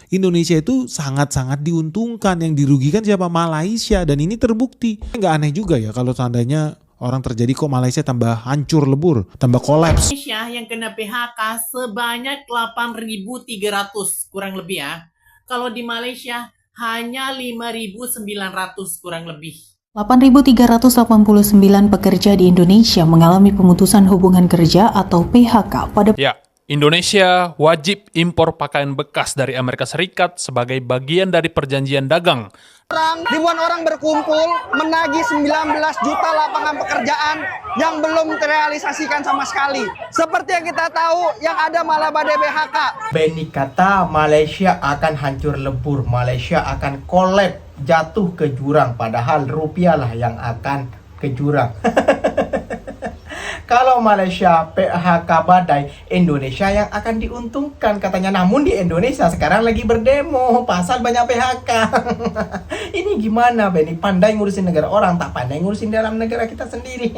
Indonesia itu sangat-sangat diuntungkan, yang dirugikan siapa? Malaysia, dan ini terbukti. Nggak aneh juga ya kalau seandainya orang terjadi kok Malaysia tambah hancur lebur, tambah kolaps. Indonesia yang kena PHK sebanyak 8.300 kurang lebih ya. Kalau di Malaysia hanya 5.900 kurang lebih. 8.389 pekerja di Indonesia mengalami pemutusan hubungan kerja atau PHK pada Indonesia wajib impor pakaian bekas dari Amerika Serikat sebagai bagian dari perjanjian dagang. Ribuan orang berkumpul menagih 19 juta lapangan pekerjaan yang belum terrealisasikan sama sekali. Seperti yang kita tahu, yang ada malah badai PHK. Benny kata Malaysia akan hancur lebur, Malaysia akan kolab, jatuh ke jurang, padahal rupiah lah yang akan ke jurang. Kalau Malaysia PHK badai, Indonesia yang akan diuntungkan katanya. Namun di Indonesia sekarang lagi berdemo pasal banyak PHK. Ini gimana Benny? Pandai ngurusin negara orang, tak pandai ngurusin dalam negara kita sendiri.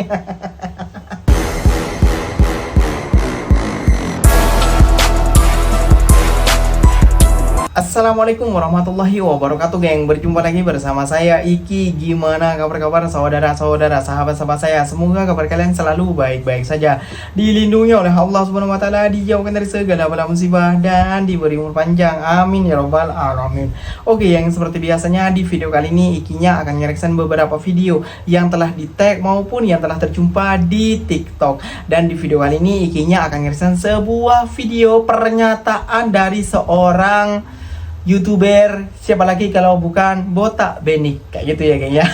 Assalamualaikum warahmatullahi wabarakatuh, geng. Berjumpa lagi bersama saya Iki. Gimana kabar-kabar saudara-saudara, sahabat-sahabat saya? Semoga kabar kalian selalu baik-baik saja, dilindungi oleh Allah Subhanahu wa taala, dijauhkan dari segala bala musibah, dan diberi umur panjang. Amin ya rabbal alamin. Oke, yang seperti biasanya di video kali ini Ikinya akan ngereksan beberapa video yang telah di-tag maupun yang telah terjumpa di TikTok. Dan di video kali ini Ikinya akan ngereksan sebuah video pernyataan dari seorang YouTuber, siapa lagi kalau bukan Botak Benny, kayak gitu ya kayaknya.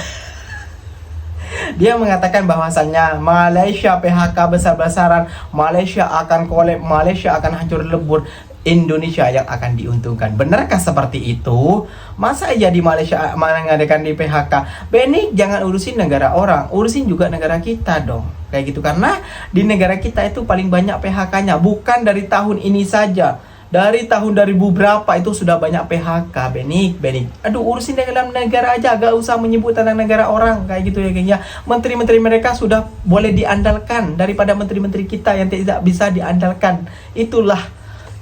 Dia mengatakan bahwasannya Malaysia PHK besar-besaran, Malaysia akan kolab, Malaysia akan hancur lebur, Indonesia yang akan diuntungkan. Benarkah seperti itu? Masa aja di Malaysia mengadakan di PHK? Benny, jangan urusin negara orang, urusin juga negara kita dong. Kayak gitu, karena di negara kita itu paling banyak PHK-nya. Bukan dari tahun ini saja, dari tahun 2000 berapa itu sudah banyak PHK. Benny. Aduh, urusin dalam negara aja, gak usah menyebut tentang negara orang. Kayak gitu ya kayaknya. Menteri-menteri mereka sudah boleh diandalkan daripada menteri-menteri kita yang tidak bisa diandalkan. Itulah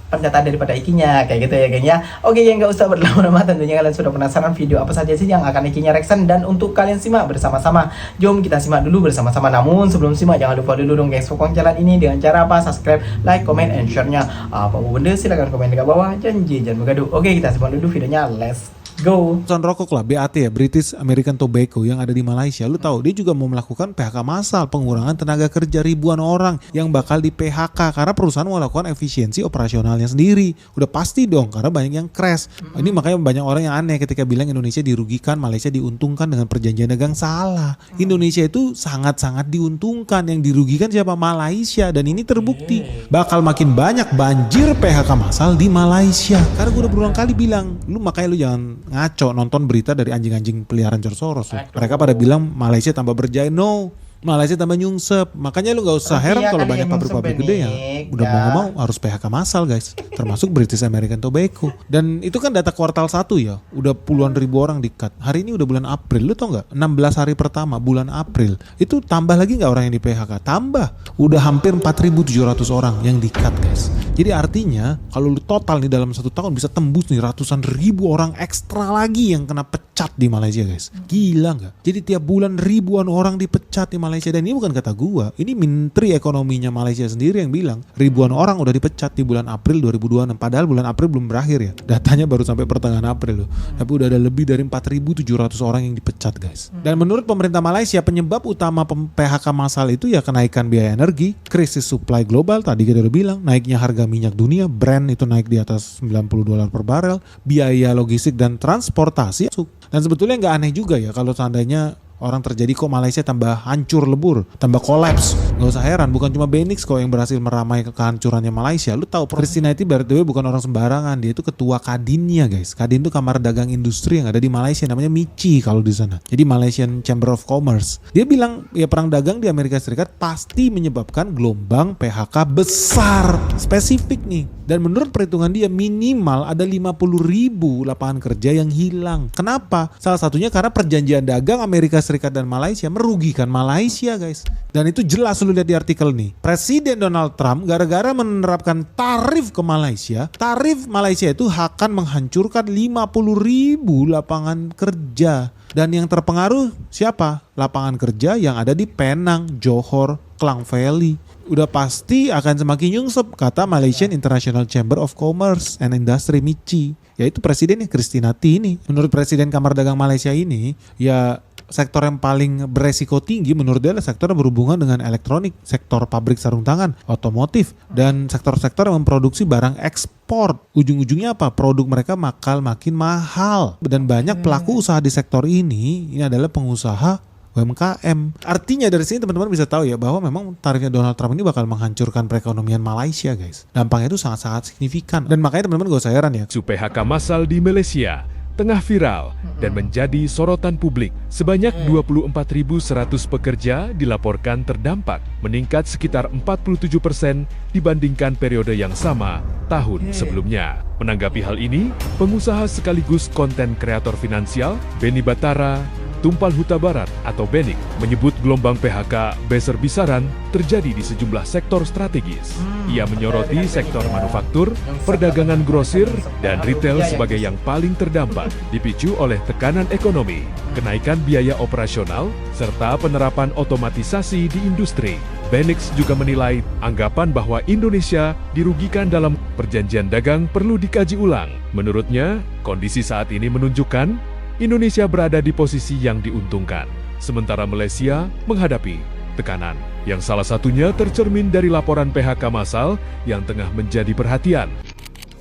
pernyataan daripada Ikinya, kayak gitu ya gengnya. Oke, yang gak usah berlama-lama, tentunya kalian sudah penasaran video apa saja sih yang akan Ikinya reaction, dan untuk kalian simak bersama-sama. Jom kita simak dulu bersama-sama. Namun sebelum simak, jangan lupa dulu dong guys, sokong channel ini dengan cara apa? Subscribe, like, comment, and share-nya. Apa mau benda silahkan komen di bawah. Janji jangan bergaduh. Oke, kita simak dulu videonya. Let's go. Perusahaan rokok lah, BAT ya, British American Tobacco, yang ada di Malaysia. Lu tahu dia juga mau melakukan PHK massal, pengurangan tenaga kerja ribuan orang yang bakal di PHK karena perusahaan mau melakukan efisiensi operasionalnya sendiri. Udah pasti dong, karena banyak yang crash. Ini makanya banyak orang yang aneh ketika bilang Indonesia dirugikan, Malaysia diuntungkan dengan perjanjian dagang. Salah. Indonesia itu sangat-sangat diuntungkan, yang dirugikan siapa? Malaysia, dan ini terbukti. Bakal makin banyak banjir PHK massal di Malaysia. Karena gue udah berulang kali bilang, makanya lu jangan ngaco nonton berita dari anjing-anjing peliharaan George Soros. Mereka pada bilang Malaysia tambah berjaya. No, Malaysia tambah nyungsep. Makanya lu gak usah heran kalau banyak pabrik-pabrik gede yang udah mau harus PHK massal guys. Termasuk British American Tobacco. Dan itu kan data kuartal 1 ya. Udah puluhan ribu orang di-cut. Hari ini udah bulan April. Lu tau gak? 16 hari pertama bulan April. Itu tambah lagi gak orang yang di PHK? Tambah. Udah hampir 4.700 orang yang di-cut guys. Jadi artinya kalau lu total nih dalam 1 tahun bisa tembus nih ratusan ribu orang ekstra lagi yang kena pecat di Malaysia guys. Gila gak? Jadi tiap bulan ribuan orang dipecat di Malaysia. Dan ini bukan kata gua, ini Menteri Ekonominya Malaysia sendiri yang bilang ribuan orang udah dipecat di bulan April 2026. Padahal bulan April belum berakhir ya, datanya baru sampai pertengahan April loh. Tapi udah ada lebih dari 4.700 orang yang dipecat guys. Dan menurut pemerintah Malaysia, penyebab utama PHK massal itu ya kenaikan biaya energi, krisis supply global, tadi kita udah bilang, naiknya harga minyak dunia, Brent itu naik di atas $90 per barel, biaya logistik dan transportasi. Dan sebetulnya nggak aneh juga ya kalau seandainya orang terjadi kok Malaysia tambah hancur lebur, tambah kolaps. Gak usah heran, bukan cuma Benix kok yang berhasil meramai kehancurannya Malaysia. Lu tahu Christina itu berarti bukan orang sembarangan, dia itu ketua Kadinnya guys. Kadin itu kamar dagang industri yang ada di Malaysia, namanya MICI kalau di sana. Jadi Malaysian Chamber of Commerce. Dia bilang ya perang dagang di Amerika Serikat pasti menyebabkan gelombang PHK besar. Spesifik nih. Dan menurut perhitungan dia minimal ada 50.000 lapangan kerja yang hilang. Kenapa? Salah satunya karena perjanjian dagang Amerika Serikat dan Malaysia merugikan Malaysia, guys. Dan itu jelas lu lihat di artikel nih. Presiden Donald Trump gara-gara menerapkan tarif ke Malaysia, tarif Malaysia itu akan menghancurkan 50.000 lapangan kerja. Dan yang terpengaruh siapa? Lapangan kerja yang ada di Penang, Johor, Klang Valley. Udah pasti akan semakin nyungsep, kata Malaysian International Chamber of Commerce and Industry MICI, yaitu presidennya Christina T ini. Menurut Presiden Kamar Dagang Malaysia ini, ya sektor yang paling beresiko tinggi menurut dia adalah sektor yang berhubungan dengan elektronik, sektor pabrik sarung tangan, otomotif, dan sektor-sektor yang memproduksi barang ekspor. Ujung-ujungnya apa? Produk mereka makin mahal. Dan banyak pelaku usaha di sektor ini adalah pengusaha UMKM. Artinya dari sini teman-teman bisa tahu ya bahwa memang tarifnya Donald Trump ini bakal menghancurkan perekonomian Malaysia, guys. Dampaknya itu sangat-sangat signifikan. Dan makanya teman-teman gak usah heran ya. Isu PHK massal di Malaysia tengah viral dan menjadi sorotan publik. Sebanyak 24.100 pekerja dilaporkan terdampak, meningkat sekitar 47% dibandingkan periode yang sama tahun sebelumnya. Menanggapi hal ini, pengusaha sekaligus konten kreator finansial Benny Batara Tumpal Huta Barat atau BENIK menyebut gelombang PHK besar-besaran terjadi di sejumlah sektor strategis. Ia menyoroti sektor manufaktur, perdagangan grosir, dan retail sebagai yang paling terdampak, dipicu oleh tekanan ekonomi, kenaikan biaya operasional, serta penerapan otomatisasi di industri. BENIK juga menilai anggapan bahwa Indonesia dirugikan dalam perjanjian dagang perlu dikaji ulang. Menurutnya, kondisi saat ini menunjukkan Indonesia berada di posisi yang diuntungkan, sementara Malaysia menghadapi tekanan, yang salah satunya tercermin dari laporan PHK massal yang tengah menjadi perhatian.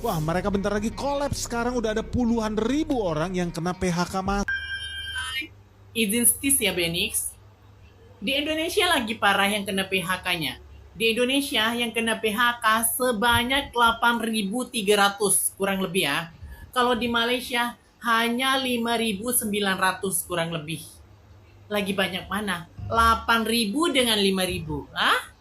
Wah, mereka bentar lagi kolaps. Sekarang udah ada puluhan ribu orang yang kena PHK massal. Izin stis ya Benix. Di Indonesia lagi parah yang kena PHK-nya. Di Indonesia yang kena PHK sebanyak 8.300 kurang lebih ya. Kalau di Malaysia hanya 5.900 kurang lebih. Lagi banyak mana? 8.000 dengan 5.000. Hah?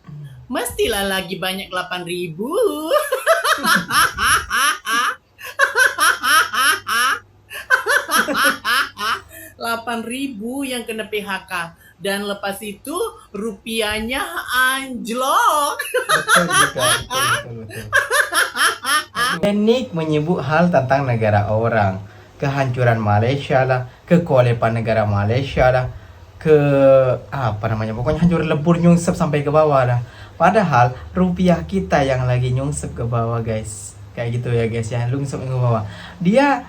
Mestilah lagi banyak 8.000. 8.000 yang kena PHK. Dan lepas itu rupiahnya anjlok. Betul. BENIK menyebut hal tentang negara orang. Kehancuran Malaysia lah, kekolapan negara Malaysia lah, pokoknya hancur lebur nyungsep sampai ke bawah lah. Padahal rupiah kita yang lagi nyungsep ke bawah, guys. Kayak gitu ya guys, yang nyungsep ke bawah. Dia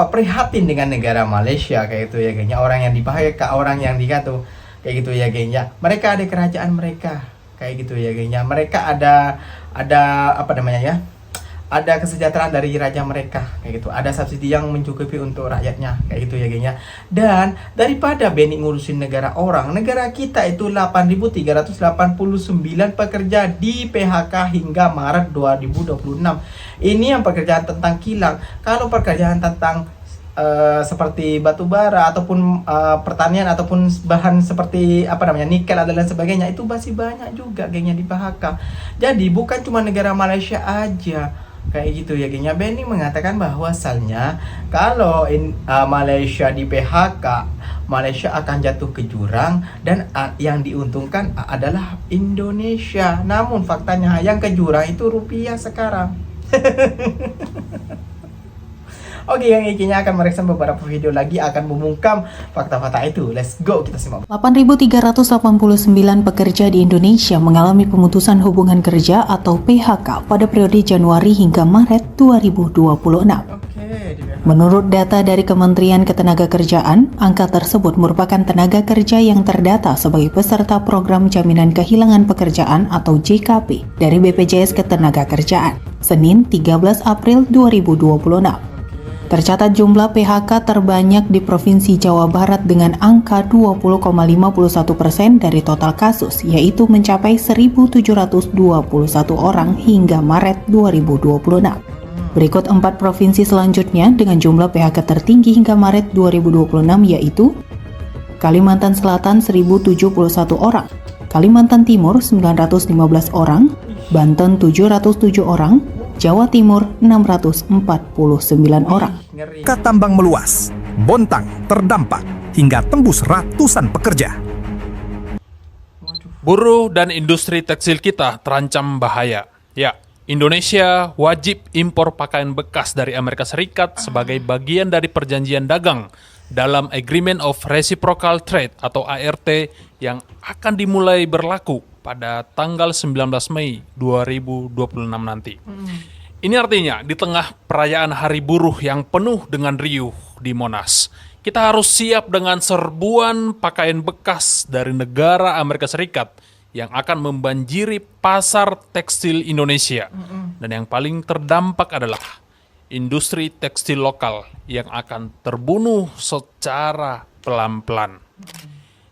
prihatin dengan negara Malaysia kayak gitu ya guys. Orang yang dipakai ke orang yang dikatu kayak gitu ya guys. Mereka ada kerajaan mereka kayak gitu ya guys. Mereka ada ada kesejahteraan dari raja mereka kayak gitu, ada subsidi yang mencukupi untuk rakyatnya kayak gitu ya gengnya. Dan daripada BENIK ngurusin negara orang, negara kita itu 8.389 pekerja di PHK hingga Maret 2026. Ini yang pekerjaan tentang kilang. Kalau pekerjaan tentang seperti batu bara ataupun pertanian ataupun bahan seperti nikel dan lain sebagainya, itu masih banyak juga gengnya di PHK. Jadi bukan cuma negara Malaysia aja kayak gitu ya gengnya. BENIK mengatakan bahwasannya kalau Malaysia di PHK, Malaysia akan jatuh ke jurang dan yang diuntungkan adalah Indonesia. Namun faktanya yang ke jurang itu rupiah sekarang. Oke, yang ikinya akan merekam beberapa video lagi akan mengungkap fakta-fakta itu. Let's go, kita simak. 8.389 pekerja di Indonesia mengalami pemutusan hubungan kerja atau PHK pada periode Januari hingga Maret 2026. Menurut data dari Kementerian Ketenagakerjaan, angka tersebut merupakan tenaga kerja yang terdata sebagai peserta program jaminan kehilangan pekerjaan atau JKP dari BPJS Ketenagakerjaan, Senin 13 April 2026. Tercatat jumlah PHK terbanyak di Provinsi Jawa Barat dengan angka 20,51% dari total kasus, yaitu mencapai 1.721 orang hingga Maret 2026. Berikut 4 provinsi selanjutnya dengan jumlah PHK tertinggi hingga Maret 2026 yaitu Kalimantan Selatan 1.071 orang, Kalimantan Timur 915 orang, Banten 707 orang, Jawa Timur 649 orang. Tambang meluas, Bontang terdampak hingga tembus ratusan pekerja. Buruh dan industri tekstil kita terancam bahaya. Ya, Indonesia wajib impor pakaian bekas dari Amerika Serikat sebagai bagian dari perjanjian dagang dalam Agreement of Reciprocal Trade atau ART yang akan dimulai berlaku pada tanggal 19 Mei 2026 nanti. Ini artinya di tengah perayaan Hari Buruh yang penuh dengan riuh di Monas, kita harus siap dengan serbuan pakaian bekas dari negara Amerika Serikat yang akan membanjiri pasar tekstil Indonesia. Dan yang paling terdampak adalah industri tekstil lokal yang akan terbunuh secara pelan-pelan.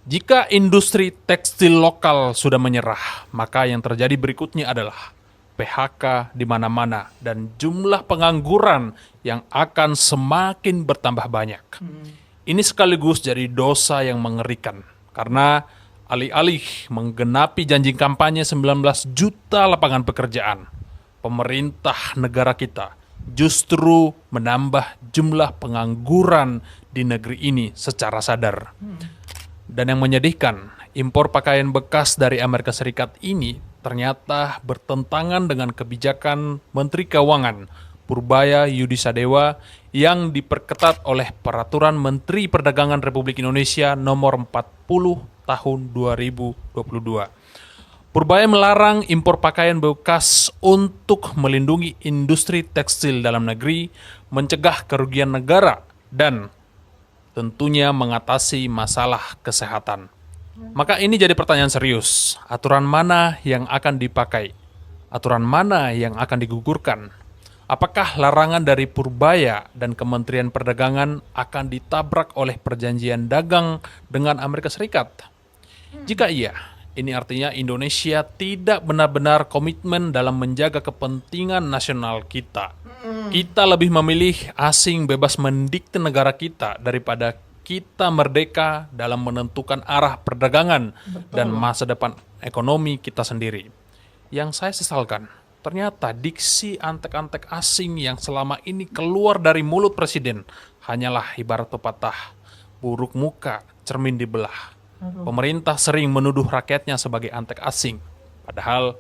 Jika industri tekstil lokal sudah menyerah, maka yang terjadi berikutnya adalah PHK di mana-mana dan jumlah pengangguran yang akan semakin bertambah banyak. Ini sekaligus jadi dosa yang mengerikan karena alih-alih menggenapi janji kampanye 19 juta lapangan pekerjaan, pemerintah negara kita justru menambah jumlah pengangguran di negeri ini secara sadar. Dan yang menyedihkan, impor pakaian bekas dari Amerika Serikat ini ternyata bertentangan dengan kebijakan Menteri Keuangan Purbaya Yudisadewa yang diperketat oleh Peraturan Menteri Perdagangan Republik Indonesia Nomor 40 tahun 2022. Purbaya melarang impor pakaian bekas untuk melindungi industri tekstil dalam negeri, mencegah kerugian negara, dan tentunya mengatasi masalah kesehatan. Maka ini jadi pertanyaan serius, aturan mana yang akan dipakai? Aturan mana yang akan digugurkan? Apakah larangan dari Purbaya dan Kementerian Perdagangan akan ditabrak oleh perjanjian dagang dengan Amerika Serikat? Jika iya, ini artinya Indonesia tidak benar-benar komitmen dalam menjaga kepentingan nasional kita. Kita lebih memilih asing bebas mendikte negara kita daripada kita merdeka dalam menentukan arah perdagangan dan masa depan ekonomi kita sendiri. Yang saya sesalkan, ternyata diksi antek-antek asing yang selama ini keluar dari mulut presiden hanyalah ibarat pepatah, buruk muka, cermin dibelah. Pemerintah sering menuduh rakyatnya sebagai antek asing, padahal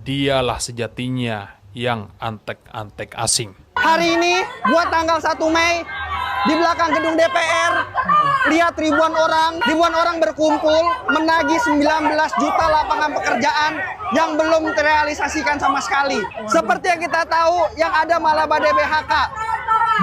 dialah sejatinya yang antek-antek asing. Hari ini, buat tanggal 1 Mei, di belakang gedung DPR, lihat ribuan orang berkumpul menagih 19 juta lapangan pekerjaan yang belum terrealisasikan sama sekali. Seperti yang kita tahu, yang ada malah badai BHK.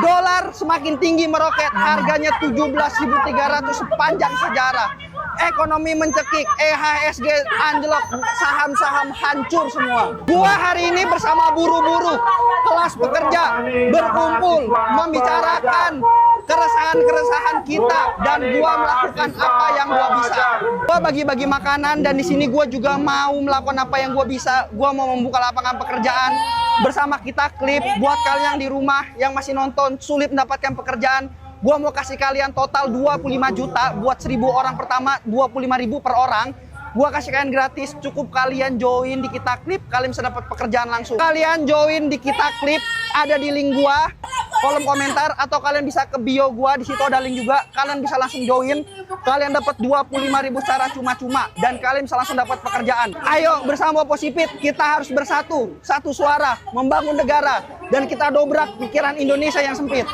Dolar semakin tinggi meroket, harganya 17.300 sepanjang sejarah. Ekonomi mencekik, IHSG anjlok, saham-saham hancur semua. Gua hari ini bersama buruh-buruh kelas pekerja berkumpul membicarakan keresahan-keresahan kita dan gua melakukan apa yang gua bisa. Gua bagi-bagi makanan dan di sini gua juga mau melakukan apa yang gua bisa. Gua mau membuka lapangan pekerjaan bersama Kita Klip buat kalian di rumah yang masih nonton sulit mendapatkan pekerjaan. Gua mau kasih kalian total 25 juta buat 1.000 orang pertama, 25.000 per orang. Gua kasih kalian gratis, cukup kalian join di Kita Klip, kalian bisa dapat pekerjaan langsung. Kalian join di Kita Klip, ada di link gua, kolom komentar, atau kalian bisa ke bio gua, di situ ada link juga. Kalian bisa langsung join, kalian dapat 25.000 secara cuma-cuma, dan kalian bisa langsung dapat pekerjaan. Ayo bersama Posipit, kita harus bersatu, satu suara, membangun negara, dan kita dobrak pikiran Indonesia yang sempit.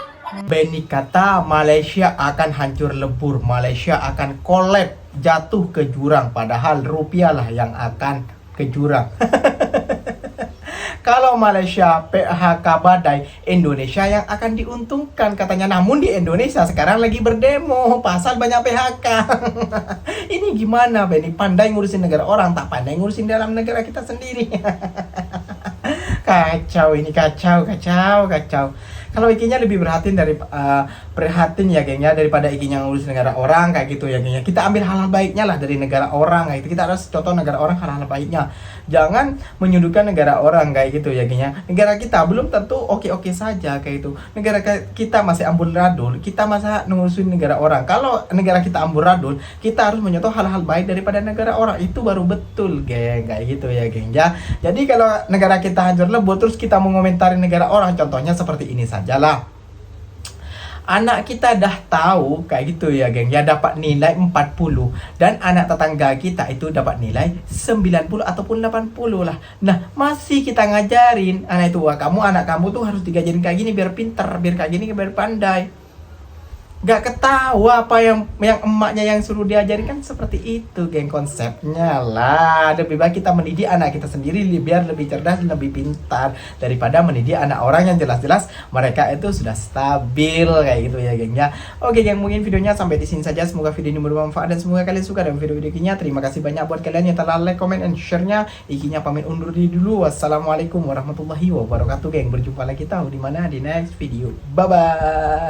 Benny kata Malaysia akan hancur lebur, Malaysia akan collapse, jatuh ke jurang, padahal rupiah lah yang akan ke jurang. Kalau Malaysia PHK badai, Indonesia yang akan diuntungkan katanya. Namun di Indonesia sekarang lagi berdemo, pasal banyak PHK. Ini gimana Benny? Pandai ngurusin negara orang, tak pandai ngurusin dalam negara kita sendiri. Kacau ini, kacau. Kalau Ikinya lebih prihatin daripada Ikinya ngurus negara orang kayak gitu ya gengnya. Kita ambil hal-hal baiknya lah dari negara orang kayak gitu. Kita harus contoh negara orang hal-hal baiknya. Jangan menyudutkan negara orang kayak gitu ya gengnya. Negara kita belum tentu oke-oke saja kayak gitu. Negara kita masih amburadul, kita masa ngurusin negara orang. Kalau negara kita amburadul, kita harus menyontoh hal-hal baik daripada negara orang. Itu baru betul geng kayak gitu ya geng ya. Jadi kalau negara kita hancur lebur terus kita mengomentari negara orang, contohnya seperti ini sajalah. Anak kita dah tahu kayak gitu ya geng ya, dapat nilai 40 dan anak tetangga kita itu dapat nilai 90 ataupun 80 lah. Nah masih kita ngajarin anak itu, wah anak kamu tuh harus digajarin kayak gini biar pinter, biar kayak gini biar pandai. Gak ketawa apa yang emaknya yang suruh diajarin, kan seperti itu geng konsepnya lah. Lebih baik kita mendidik anak kita sendiri biar lebih cerdas, lebih pintar daripada mendidik anak orang yang jelas-jelas mereka itu sudah stabil kayak gitu ya geng ya. Oke geng, mungkin videonya sampai di sini saja. Semoga video ini bermanfaat dan semoga kalian suka dengan video Ikinya. Terima kasih banyak buat kalian yang telah like, comment, and share-nya. Ikinya pamit undur diri dulu. Wassalamualaikum warahmatullahi wabarakatuh geng. Berjumpa lagi tahu di mana di next video. Bye bye.